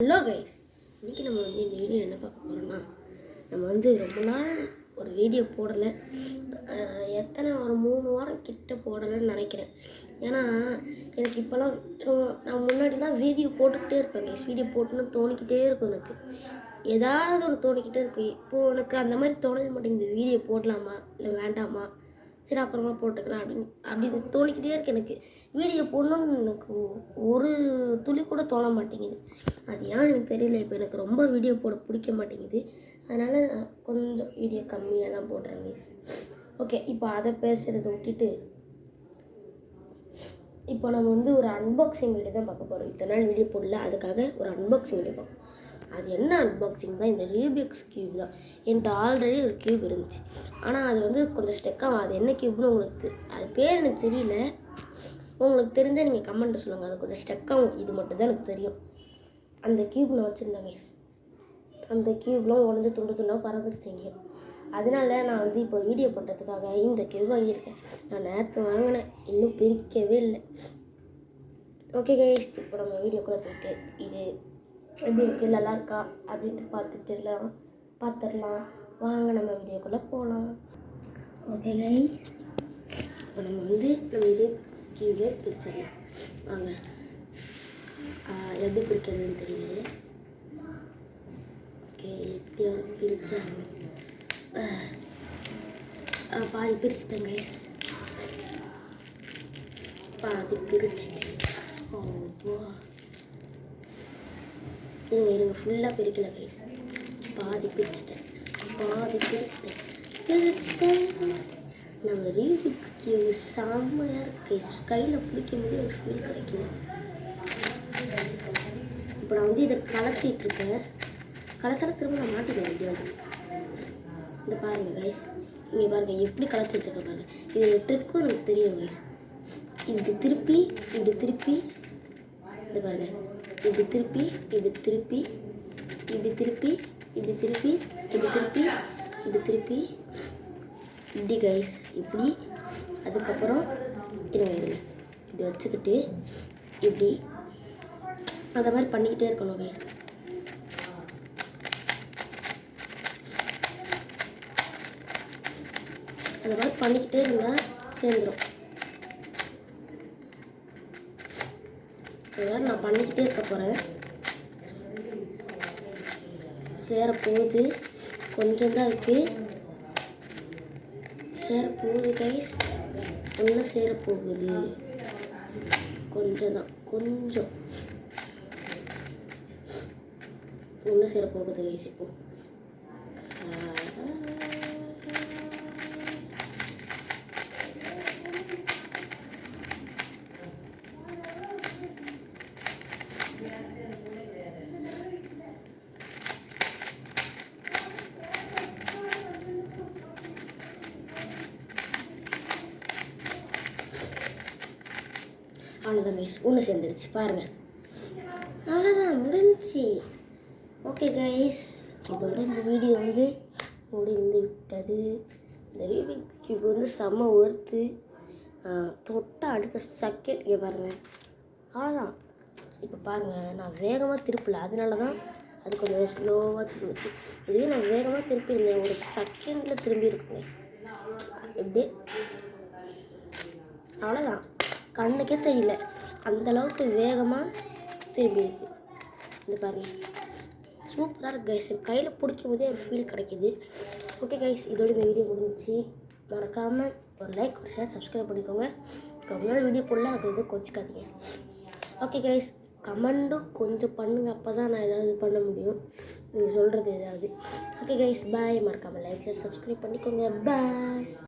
Hello guys, இன்றைக்கி நம்ம இந்த வீடியோ என்ன பார்க்க போகிறோம்னா, நம்ம ரொம்ப நாள் ஒரு வீடியோ போடலை. ஒரு 3 வாரம் கிட்ட போடலைன்னு நினைக்கிறேன். ஏன்னா எனக்கு இப்போலாம் நான் முன்னாடிலாம் வீடியோ போட்டுக்கிட்டே இருப்பேன் கைஸ். வீடியோ போட்டுன்னு தோணிக்கிட்டே இருக்கும். எனக்கு ஏதாவது ஒன்று தோணிக்கிட்டே இருக்கும். இப்போது எனக்கு அந்த மாதிரி தோணவே மாட்டேங்குது. வீடியோ போடலாமா இல்லை வேண்டாமா, சரி அப்புறமா போட்டுக்கலாம் அப்படின்னு தோணிக்கிட்டே இருக்கு. எனக்கு வீடியோ போடணும்னு எனக்கு ஒரு துளி கூட தோண மாட்டேங்குது. அது ஏன் எனக்கு தெரியல. இப்போ எனக்கு ரொம்ப வீடியோ போட பிடிக்க மாட்டேங்குது. அதனால் கொஞ்சம் வீடியோ கம்மியாக தான் போடுறேங்க. ஓகே, இப்போ அதை பேசுகிறத விட்டுட்டு இப்போ நம்ம ஒரு அன்பாக்சிங் வீடியோ தான் பார்க்க போகிறோம். இத்தனை நாள் வீடியோ போடல, அதுக்காக ஒரு அன்பாக்சிங் வீடியோ பார்ப்போம். அது என்ன அன்பாக்சிங் தான், இந்த ரூபிக்ஸ் கியூப் தான். என்கிட்ட ஆல்ரெடி ஒரு கியூப் இருந்துச்சு, ஆனால் அது கொஞ்சம் ஸ்டெக்காகும். அது என்ன கியூப்னு உங்களுக்கு அது பேர் எனக்கு தெரியல. உங்களுக்கு தெரிஞ்சால் நீங்கள் கமெண்ட்டு சொல்லுங்கள். அது கொஞ்சம் ஸ்டெக்காகும், இது மட்டும் தான் எனக்கு தெரியும். அந்த கியூப் நான் வச்சுருந்தேன் கைஸ். அந்த கியூப்லாம் உடஞ்சி துண்டு துண்டாக பறந்துருச்சுங்க. அதனால நான் இப்போ வீடியோ பண்ணுறதுக்காக இந்த கியூப் வாங்கியிருக்கேன். நான் நேற்று வாங்கினேன், இன்னும் பிரிக்கவே இல்லை. ஓகே கைஸ், இப்போ நம்ம வீடியோக்குள்ளே போயிட்டு இது எப்படி இருக்குது, நல்லா இருக்கா அப்படின்ட்டு பார்த்துடலாம். வாங்க நம்ம வீடியோக்குள்ளே போகலாம். ஓகே கைஸ், இப்போ நம்ம இது கியூவே பிரிச்சிடலாம். வாங்க, எப்படி பிரிக்கிறதுன்னு தெரியல. ஓகே, எப்படியாவது பிரித்தா பாதி பிரிச்சிட்டேன் கைஸ். பாதி பிரிச்சிட்டேன். இருங்க ஃபுல்லாக பிரிக்கல கைஸ். பாதி பிரிச்சிட்டேன். நம்ம ரூபிக்ஸ் கியூப் செம்மையாக இருக்குது கைஸ். கையில் பிடிக்கும் போதே ஒரு ஃபீல் கிடைக்கிது. இப்போ நான் இதை கலைச்சிட்ருக்கேன். கலைச்சால திரும்ப நான் மாட்டிக்குவேன் எப்படியாவது. இந்த பாருங்கள் கைஸ், இங்கே பாருங்கள் எப்படி கலைச்சி வச்சுருக்கேன் பாருங்கள். இது ட்ரிக்கும் எனக்கு தெரியும் கைஸ். இப்படி திருப்பி இந்த பாருங்கள், இப்படி திருப்பி இப்படி கைஸ், இப்படி. அதுக்கப்புறம் இருங்க இப்படி வச்சுக்கிட்டு இப்படி அந்த மாதிரி பண்ணிக்கிட்டே இருக்கணும் கைஸ். அந்த மாதிரி பண்ணிக்கிட்டே இருந்தால் சேர்ந்துடும். அது மாதிரி நான் பண்ணிக்கிட்டே இருக்க போகிறேன். சேரப்போகுது, கொஞ்சம் தான் இருக்குது. சேரப்போகுது கைஸ், ஒன்றும் சேரப்போகுது. கொஞ்சம் தான், கொஞ்சம் ஒன்றும் சேரப்போகுது கைஸ். இப்போ அவ்வளோதான் கைஸ், ஒன்று சேர்ந்துருச்சு பாருங்கள். அவ்வளோதான், முடிஞ்சிச்சு. ஓகே கைஸ், இதோட இந்த வீடியோ முடிந்து விட்டது. இந்த ரூபிக்ஸ் கியூப் செம்ம ஒர்த்து. தொட்ட அடுத்த செகண்ட் இங்கே பாருங்கள். அவ்வளோதான். இப்போ பாருங்கள், நான் வேகமாக திருப்பல, அதனால தான் அது கொஞ்சம் ஸ்லோவாக திரும்பிச்சு. இதுவே நான் வேகமாக திருப்பியிருந்தேன், ஒரு செகண்டில் திரும்பி இருக்குங்க. எப்படி அவ்வளோதான், கண்ணுக்கே தெரியல, அந்தளவுக்கு வேகமாக திரும்பி இருக்கு. இந்த பாருங்கள், சூப்பராக இருக்குது கைஸ். கையில் பிடிக்கும் போதே ஒரு ஃபீல் கிடைக்கிது. ஓகே கைஸ், இதோட இந்த வீடியோ முடிஞ்சிச்சு. மறக்காமல் ஒரு லைக், ஒரு ஷேர், சப்ஸ்கிரைப் பண்ணிக்கோங்க. ரொம்ப நாள் வீடியோ போடல, அது எதுவும் கொச்சிக்காதீங்க. ஓகே கைஸ், கமெண்ட்டும் கொஞ்சம் பண்ணுங்கள், அப்போ தான் நான் ஏதாவது பண்ண முடியும், நீங்கள் சொல்கிறது ஏதாவது. ஓகே கைஸ், பாய். மறக்காமல் லைக், ஷேர், சப்ஸ்கிரைப் பண்ணிக்கோங்க. பாய்.